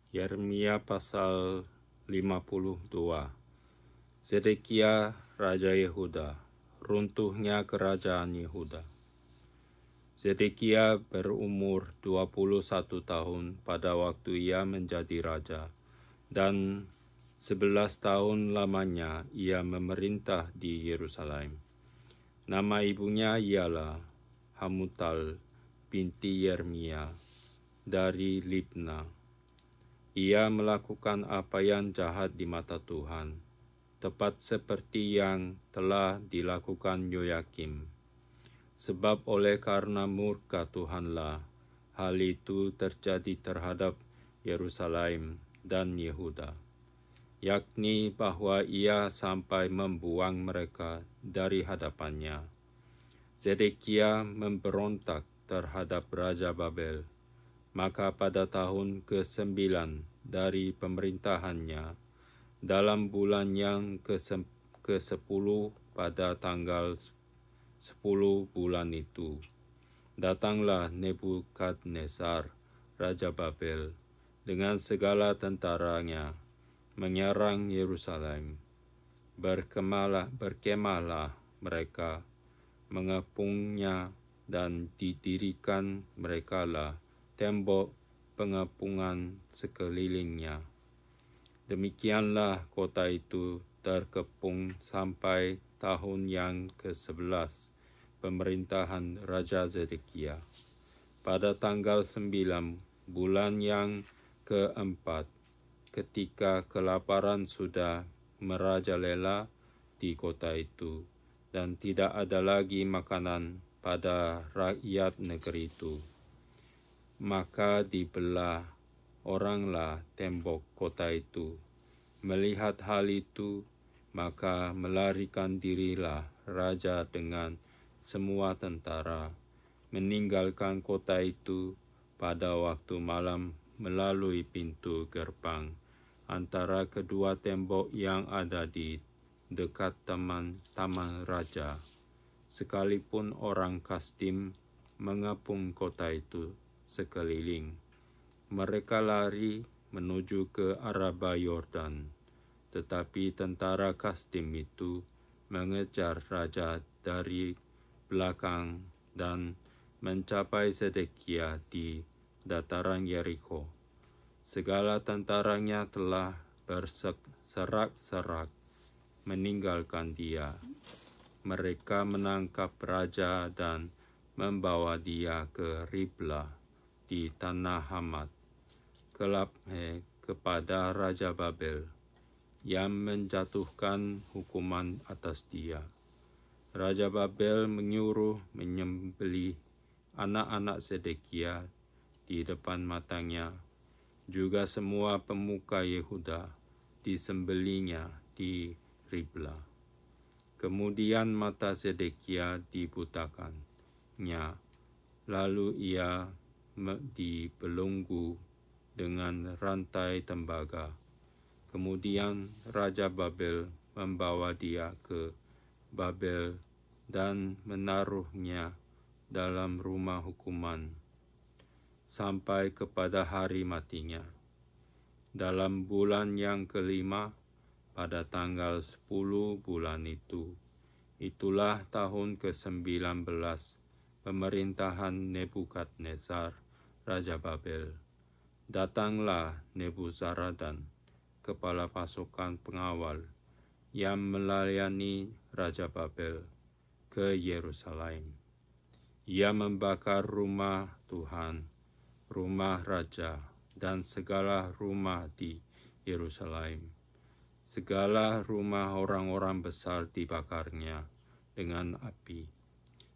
Yeremia pasal 52. Zedekia Raja Yehuda, runtuhnya kerajaan Yehuda. Zedekia berumur 21 tahun pada waktu ia menjadi raja, dan 11 tahun lamanya ia memerintah di Yerusalem. Nama ibunya ialah Hamutal binti Yeremia dari Libna. Ia melakukan apa yang jahat di mata Tuhan, tepat seperti yang telah dilakukan Yoyakim. Sebab oleh karena murka Tuhanlah hal itu terjadi terhadap Yerusalem dan Yehuda, yakni bahwa ia sampai membuang mereka dari hadapannya. Zedekia memberontak terhadap Raja Babel. Maka pada tahun ke-9 dari pemerintahannya, dalam bulan yang ke-10 pada tanggal 10 bulan itu, datanglah Nebukadnezar, Raja Babel, dengan segala tentaranya, menyerang Yerusalem. Berkemahlah mereka, mengepungnya, dan didirikan merekalah tembok pengepungan sekelilingnya. Demikianlah kota itu terkepung sampai tahun yang ke-11 pemerintahan Raja Zedekia. Pada tanggal 9 bulan yang ke-4, ketika kelaparan sudah merajalela di kota itu, dan tidak ada lagi makanan pada rakyat negeri itu, maka dibelah oranglah tembok kota itu. Melihat hal itu, maka melarikan dirilah raja dengan semua tentara, meninggalkan kota itu pada waktu malam melalui pintu gerbang antara kedua tembok yang ada di dekat taman raja. Sekalipun orang Kasdim mengepung kota itu sekeliling, mereka lari menuju ke Araba Yordan. Tetapi tentara Kasdim itu mengejar raja dari belakang dan mencapai Zedekia di dataran Yeriko. Segala tentaranya telah berserak-serak meninggalkan dia. Mereka menangkap raja dan membawa dia ke Riblah di tanah Hamat, kepada Raja Babel, yang menjatuhkan hukuman atas dia. Raja Babel menyuruh menyembelih anak-anak Zedekia di depan matanya. Juga semua pemuka Yehuda disembelihnya di Riblah. Kemudian mata Zedekia dibutakannya, lalu ia dibelenggu dengan rantai tembaga. Kemudian Raja Babel membawa dia ke Babel dan menaruhnya dalam rumah hukuman sampai kepada hari matinya. Dalam bulan yang ke-5, pada tanggal 10 bulan itu, itulah tahun ke-19 pemerintahan Nebukadnezar, Raja Babel. Datanglah Nebuzaradan, kepala pasukan pengawal, yang melayani Raja Babel, ke Yerusalem. Ia membakar rumah Tuhan, rumah raja, dan segala rumah di Yerusalem. Segala rumah orang-orang besar dibakarnya dengan api.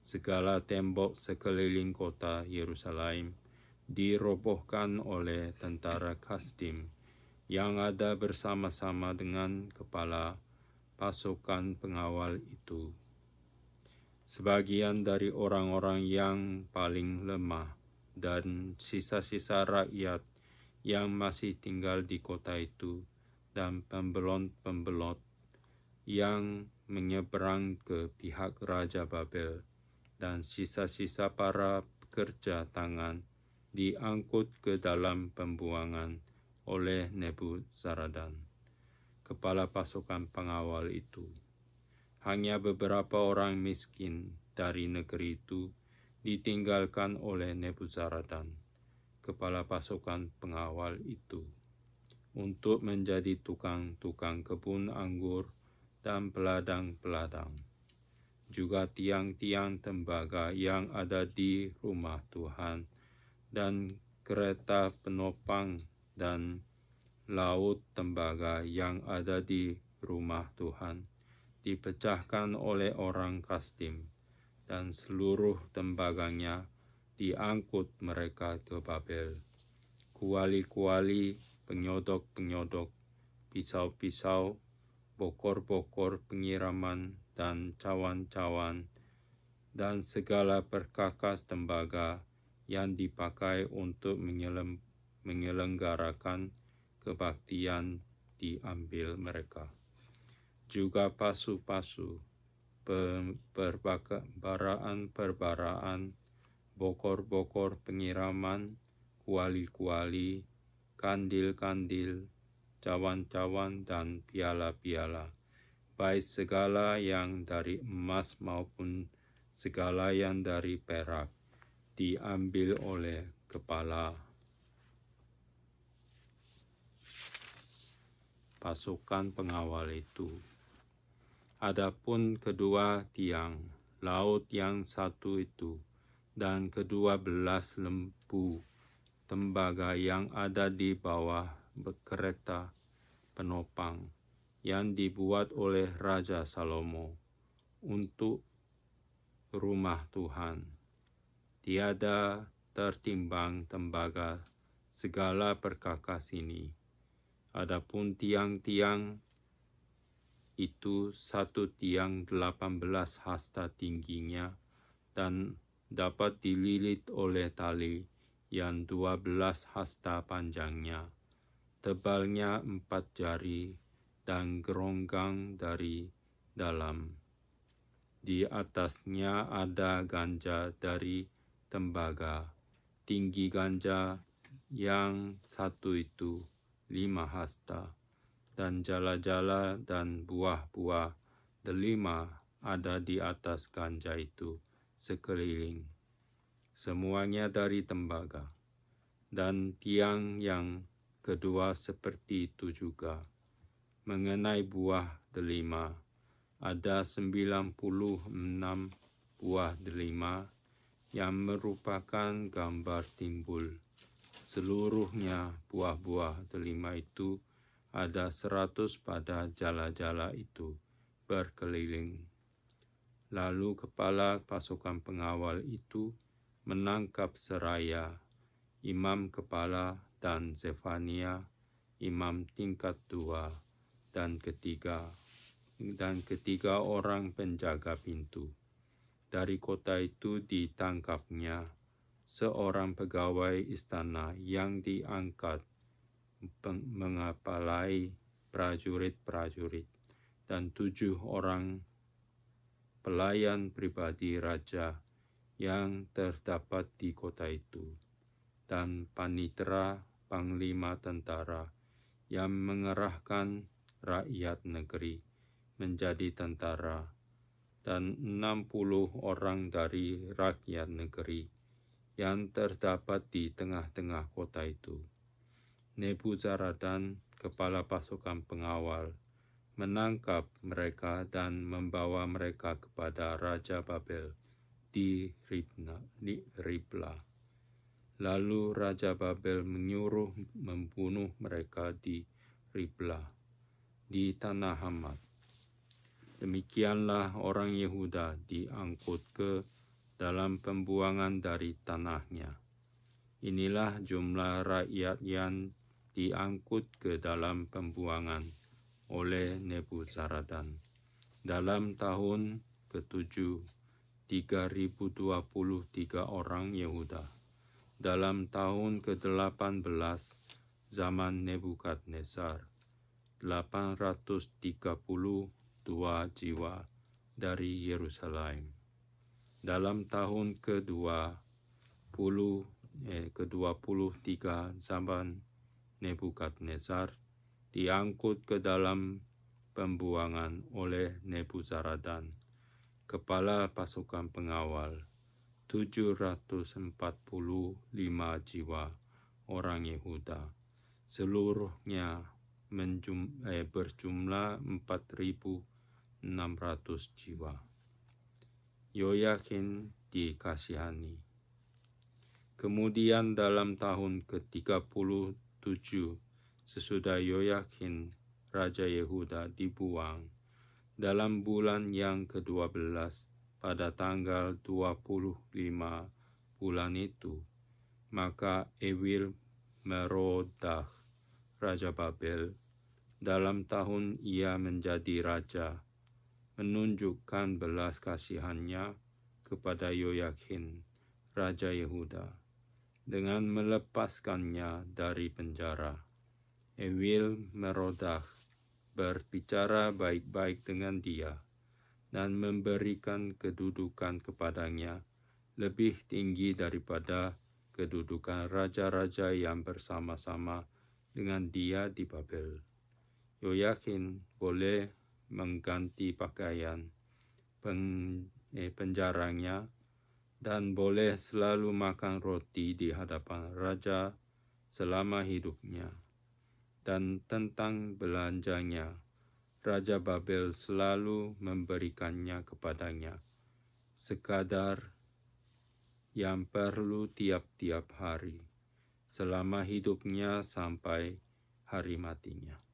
Segala tembok sekeliling kota Yerusalem dirobohkan oleh tentara Kasdim yang ada bersama-sama dengan kepala pasukan pengawal itu. Sebagian dari orang-orang yang paling lemah dan sisa-sisa rakyat yang masih tinggal di kota itu dan pembelot-pembelot yang menyeberang ke pihak Raja Babel dan sisa-sisa para pekerja tangan diangkut ke dalam pembuangan oleh Nebuzaradan, kepala pasukan pengawal itu. Hanya beberapa orang miskin dari negeri itu ditinggalkan oleh Nebuzaradan, kepala pasukan pengawal itu, untuk menjadi tukang-tukang kebun anggur dan peladang-peladang. Juga tiang-tiang tembaga yang ada di rumah Tuhan dan kereta penopang dan laut tembaga yang ada di rumah Tuhan dipecahkan oleh orang Kasdim, dan seluruh tembaganya diangkut mereka ke Babel. Kuali-kuali, penyodok-penyodok, pisau-pisau, bokor-bokor penyiraman, dan cawan-cawan, dan segala perkakas tembaga yang dipakai untuk menyelenggarakan kebaktian diambil mereka. Juga pasu-pasu, perbaraan, bokor-bokor penyiraman, kuali-kuali, kandil-kandil, cawan-cawan, dan piala-piala, baik segala yang dari emas maupun segala yang dari perak, diambil oleh kepala pasukan pengawal itu. Adapun kedua tiang laut yang satu itu dan kedua belas lembu tembaga yang ada di bawah kereta penopang yang dibuat oleh Raja Salomo untuk rumah Tuhan, tiada tertimbang tembaga segala perkakas ini. Adapun tiang-tiang itu, satu tiang 18 hasta tingginya dan dapat dililit oleh tali yang 12 hasta panjangnya, tebalnya 4 jari dan geronggang dari dalam. Di atasnya ada ganja dari tembaga. Tinggi ganja yang satu itu 5 hasta, dan jala-jala dan buah-buah delima ada di atas ganja itu sekeliling. Semuanya dari tembaga. Dan tiang yang kedua seperti itu juga. Mengenai buah delima, ada 96 buah delima yang merupakan gambar timbul. Seluruhnya buah-buah delima itu ada 100 pada jala-jala itu berkeliling. Lalu kepala pasukan pengawal itu menangkap Seraya, imam kepala, dan Zefania, imam tingkat 2, dan ketiga orang penjaga pintu. Dari kota itu ditangkapnya seorang pegawai istana yang diangkat mengepalai prajurit-prajurit, dan 7 orang pelayan pribadi raja yang terdapat di kota itu, dan panitera panglima tentara yang mengerahkan rakyat negeri menjadi tentara, dan 60 orang dari rakyat negeri yang terdapat di tengah-tengah kota itu. Nebuzaradan, kepala pasukan pengawal, menangkap mereka dan membawa mereka kepada Raja Babel di Ribla. Lalu Raja Babel menyuruh membunuh mereka di Ribla, di tanah Hamat. Demikianlah orang Yehuda diangkut ke dalam pembuangan dari tanahnya. Inilah jumlah rakyat yang diangkut ke dalam pembuangan oleh Nebuzaradan. Dalam tahun ke-7, 3.023 orang Yehuda. Dalam tahun ke-18 zaman Nebukadnezar, 832 jiwa dari Yerusalem. Dalam tahun ke-23 zaman Nebukadnezar diangkut ke dalam pembuangan oleh Nebuzaradan, kepala pasukan pengawal, 745 jiwa orang Yehuda, seluruhnya berjumlah 4.600 jiwa. Yoyakin dikasihani. Kemudian dalam tahun ke-37 sesudah Yoyakin Raja Yehuda dibuang, dalam bulan yang ke-12 pada tanggal 25 bulan itu, maka Ewil Merodach Raja Babel, dalam tahun ia menjadi raja, menunjukkan belas kasihannya kepada Yoyakin Raja Yehuda dengan melepaskannya dari penjara. Ewil Merodach berbicara baik-baik dengan dia dan memberikan kedudukan kepadanya lebih tinggi daripada kedudukan raja-raja yang bersama-sama dengan dia di Babel. Yoyakin boleh mengganti pakaian penjaranya dan boleh selalu makan roti di hadapan raja selama hidupnya. Dan tentang belanjanya, Raja Babel selalu memberikannya kepadanya sekadar yang perlu tiap-tiap hari selama hidupnya sampai hari matinya.